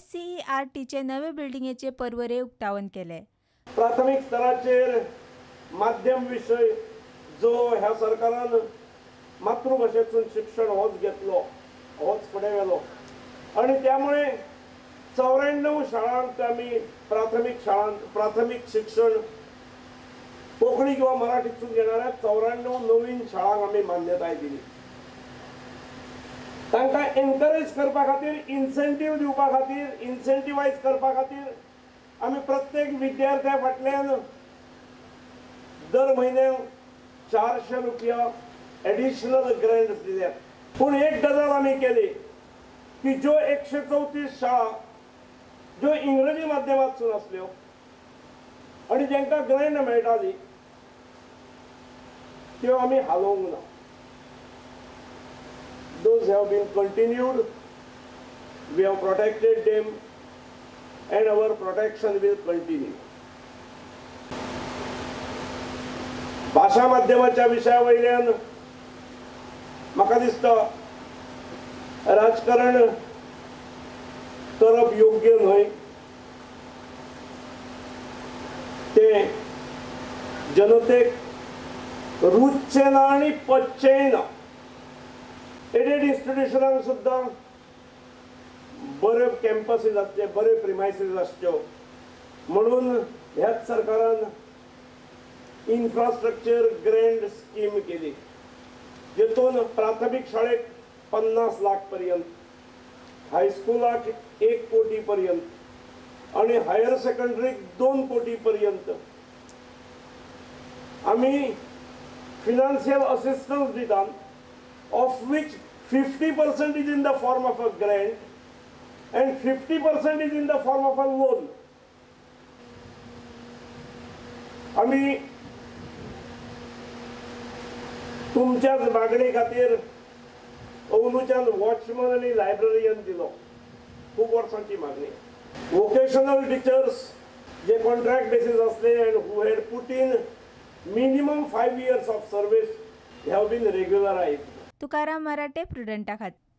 SCERTचे नवे बिल्डिंगेचे परवरे उक्तावण केले। प्राथमिक स्तराचेर माध्यम विषय जो ह्या सरकारान मातृभाषेतून शिक्षण होच घेतलो, होच फुडें व्हेलो आणि त्यामुळे 94 शाळांत आमी प्राथमिक शिक्षण कोंकणी किंवा मराठीतून घेणाऱ्या 94 नवीन शाळांक आमी मान्यताय दिली। तांकां एनकरेज करपा खातीर, इन्सेंटीव दिवपा खातीर, इन्सेंटिवायज करपा खातीर आमी प्रत्येक विद्यार्थ्या फाटल्यान दर म्हयन्याक 400 रुपया एडिशनल ग्रँट्स दिल्यात। पूण एक गजाल आमी केली की ज्यो 134 शाळा ज्यो इंग्रजी माध्यमांतसून आसल्यो आनी जांकां ग्रँट मेळटाली त्यो आमी हालोवंक ना। Those have been continued. We have protected them and our protection will continue. भाषा माध्यमाच्या विशया वयल्यान म्हाका दिसता राजकारण करप योग्य न्हय। ते जनतेक रुचचें ना आनी पचचेंय ना। एडेड इन्स्टिट्यूशनांक सुद्दां बरे कॅम्पसीस आसचे, बरे प्रिमायसीस आसच्यो म्हणून ह्याच सरकारान इन्फ्रास्ट्रक्चर ग्रँट स्कीम केली, जेतून प्राथमिक शाळेक 50 लाख पर्यंत, हायस्कुलाक 1 कोटी पर्यंत आणि हायर सेकंडरीक 2 कोटी पर्यंत आमी फिनान्शियल असिस्टन्स दितात, of which 50% is in the form of a grant and 50% is in the form of a loan. आमी तुमच्याच मागणी खातीर अंदूच्यान वॉचमन आनी लायब्ररियन दिलो, खूब वर्सांची मागणी। वोकेशनल टिचर्स जे कॉन्ट्रॅक्ट बेसीस आसले and who had put in minimum 5 years of service have been regularized. Tukaram Marathe, प्रुडंटा खातीर।